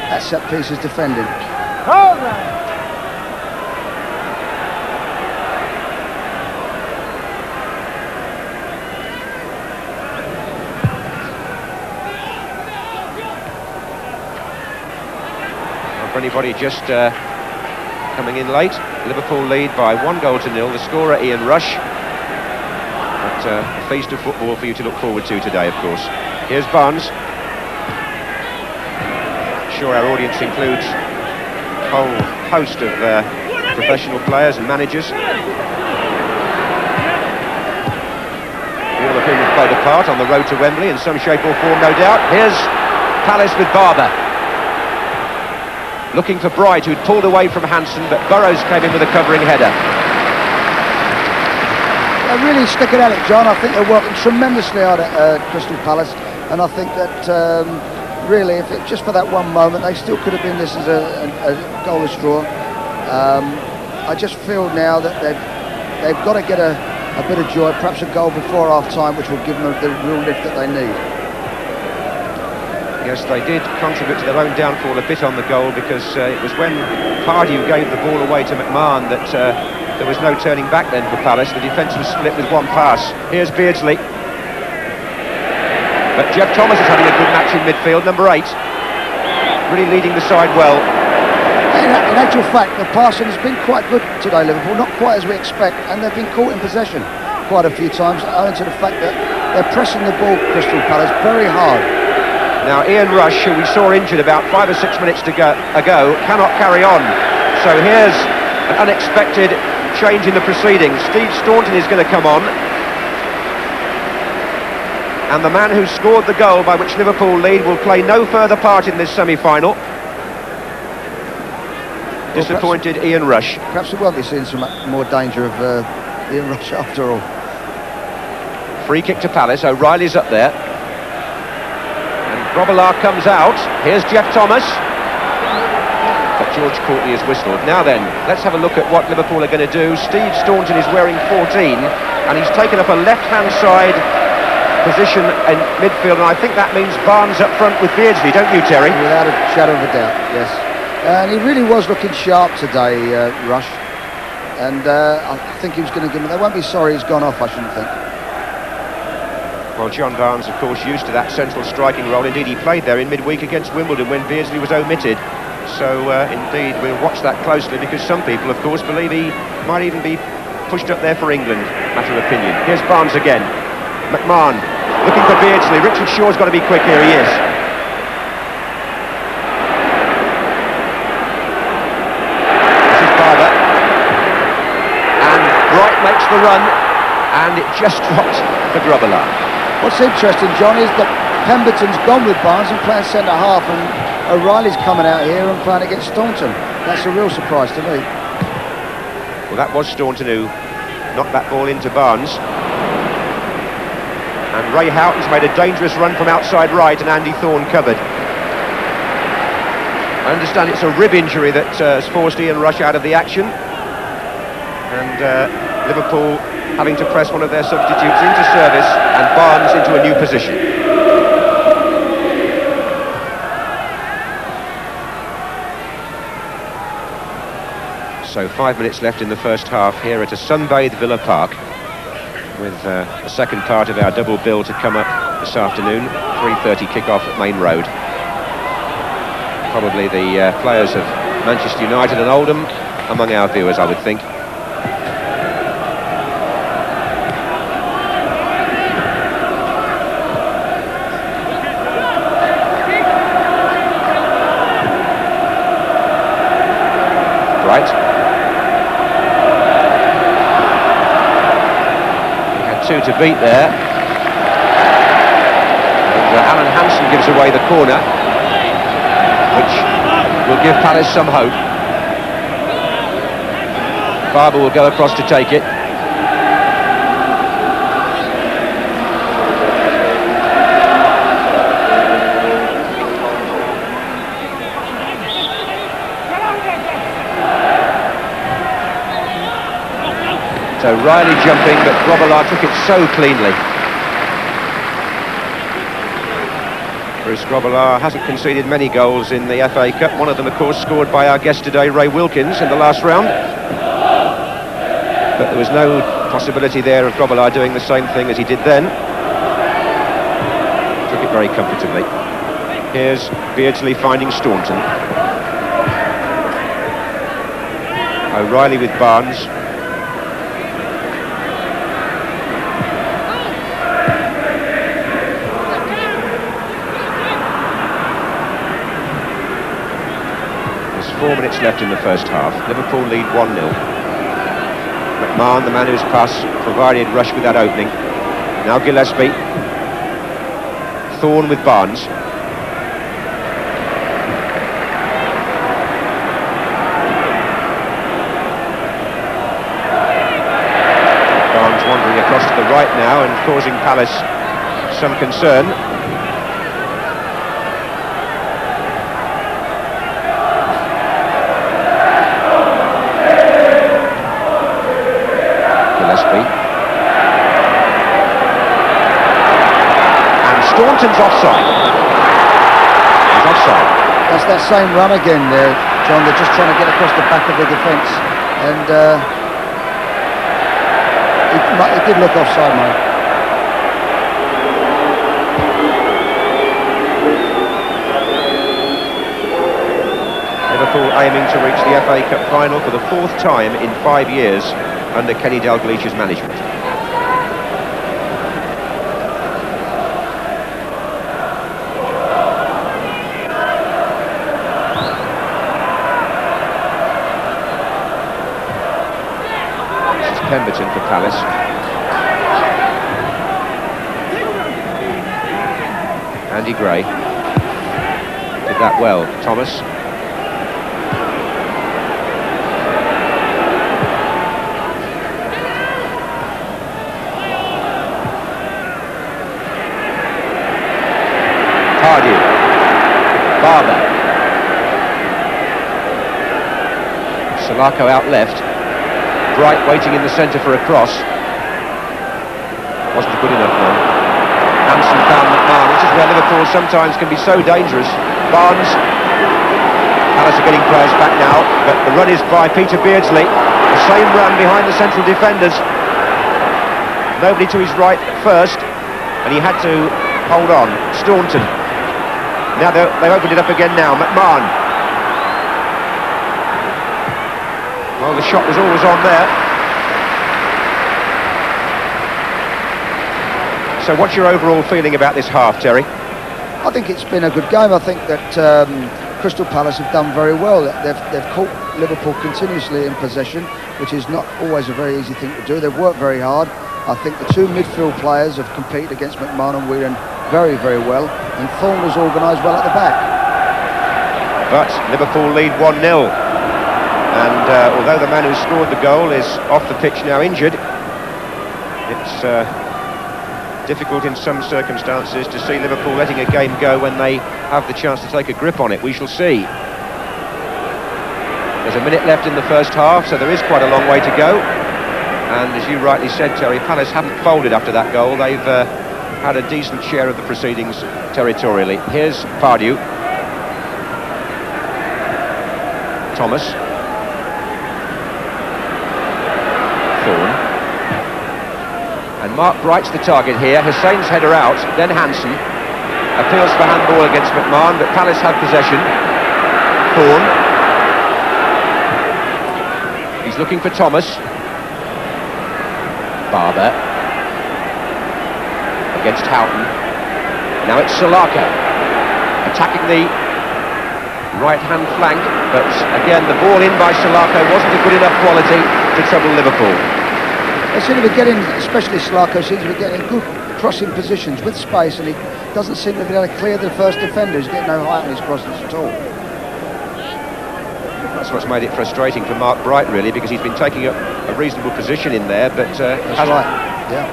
that set pieces defending. For anybody just coming in late, Liverpool lead by 1-0. The scorer Ian Rush. But a feast of football for you to look forward to today, of course. Here's Barnes. Sure, our audience includes a whole host of professional players and managers, all of whom have played a part on the road to Wembley in some shape or form, no doubt. Here's Palace with Barber. Looking for Bright, who'd pulled away from Hansen, but Burrows came in with a covering header. They're really sticking at it, John. I think they're working tremendously hard at Crystal Palace, and I think that really, if it just for that one moment, they still could have been this as a goalless draw. I just feel now that they've got to get a bit of joy, perhaps a goal before half-time, which will give them the real lift that they need. Yes, they did contribute to their own downfall a bit on the goal, because it was when Pardew gave the ball away to McMahon that there was no turning back then for Palace. The defence was split with one pass. Here's Beardsley. But Jeff Thomas is having a good match in midfield, number 8. Really leading the side well. In actual fact, the passing has been quite good today, Liverpool. Not quite as we expect, and they've been caught in possession quite a few times, owing to the fact that they're pressing the ball, Crystal Palace, very hard. Now Ian Rush, who we saw injured about 5 or 6 minutes ago, cannot carry on. So here's an unexpected change in the proceedings. Steve Staunton is going to come on. And the man who scored the goal by which Liverpool lead will play no further part in this semi-final. Disappointed Ian Rush. Perhaps we won't be seeing some more danger of Ian Rush after all. Free kick to Palace. O'Reilly's up there. Robillard comes out. Here's Jeff Thomas. But George Courtney has whistled. Now then, let's have a look at what Liverpool are going to do. Steve Staunton is wearing 14, and he's taken up a left-hand side position in midfield, and I think that means Barnes up front with Beardsley, don't you, Terry? Without a shadow of a doubt, yes. And he really was looking sharp today, Rush. And I think he was going to give him... They won't be sorry he's gone off, I shouldn't think. Well, John Barnes, of course, used to that central striking role. Indeed, he played there in midweek against Wimbledon when Beardsley was omitted. So, indeed, we'll watch that closely, because some people, of course, believe he might even be pushed up there for England. Matter of opinion. Here's Barnes again. McMahon looking for Beardsley. Richard Shaw's got to be quick here. He is. This is Barber. And Bright makes the run, and it just dropped for Grobbelaar. What's interesting, John, is that Pemberton's gone with Barnes and playing centre-half, and O'Reilly's coming out here and playing against Staunton. That's a real surprise to me. Well, that was Staunton who knocked that ball into Barnes. And Ray Houghton's made a dangerous run from outside right, and Andy Thorne covered. I understand it's a rib injury that has forced Ian Rush out of the action. And Liverpool having to press one of their substitutes into service, and Barnes into a new position. So 5 minutes left in the first half here at a sunbathed Villa Park, with the second part of our double bill to come up this afternoon. 3:30 kick-off at Main Road. Probably the players of Manchester United and Oldham among our viewers, I would think. Right. He had 2 to beat there. And Alan Hansen gives away the corner, which will give Palace some hope. Barber will go across to take it. So Riley jumping, but Grobbelaar took it so cleanly. Bruce Grobbelaar hasn't conceded many goals in the FA Cup. One of them, of course, scored by our guest today, Ray Wilkins, in the last round. But there was no possibility there of Grobbelaar doing the same thing as he did then. Took it very comfortably. Here's Beardsley finding Staunton. O'Reilly with Barnes. There's 4 minutes left in the first half. Liverpool lead 1-0. McMahon, the man whose pass provided Rush with that opening. Now Gillespie. Thorne with Barnes. Barnes wandering across to the right now and causing Palace some concern. Staunton's offside. He's offside. That's that same run again there, John. They're just trying to get across the back of the defence, and it did look offside, mate. Liverpool aiming to reach the FA Cup final for the 4th time in 5 years under Kenny Dalglish's management. Pemberton for Palace. Andy Gray did that well. Thomas. Pardew. Barber. Salako out left. Bright waiting in the centre for a cross. Wasn't a good enough one. Hansen found McMahon. This is where Liverpool sometimes can be so dangerous. Barnes. Palace are getting players back now, but the run is by Peter Beardsley. The same run behind the central defenders. Nobody to his right first, and he had to hold on. Staunton. Now they've opened it up again now. McMahon. Well, the shot was always on there. So what's your overall feeling about this half, Terry? I think it's been a good game. I think that Crystal Palace have done very well. They've caught Liverpool continuously in possession, which is not always a very easy thing to do. They've worked very hard. I think the 2 midfield players have competed against McMahon and Whelan very, very well. And Thorne has organised well at the back. But Liverpool lead 1-0. And although the man who scored the goal is off the pitch now injured, it's difficult in some circumstances to see Liverpool letting a game go when they have the chance to take a grip on it. We shall see. There's a minute left in the first half, so there is quite a long way to go. And as you rightly said, Terry, Palace haven't folded after that goal. They've had a decent share of the proceedings territorially. Here's Pardew. Thomas. Thorne. And Mark Bright's the target here. Hussein's header out, then Hansen. Appeals for handball against McMahon, but Palace had possession. Thorne. He's looking for Thomas. Barber. Against Houghton. Now it's Salako. Attacking the right-hand flank, but again the ball in by Salako wasn't a good enough quality to trouble Liverpool. They seem to be getting, especially Salako, seems to be getting good crossing positions with space, and he doesn't seem to be able to clear the first defender. He's getting no height on his crosses at all. That's what's made it frustrating for Mark Bright, really, because he's been taking up a reasonable position in there, but that's right. Yeah.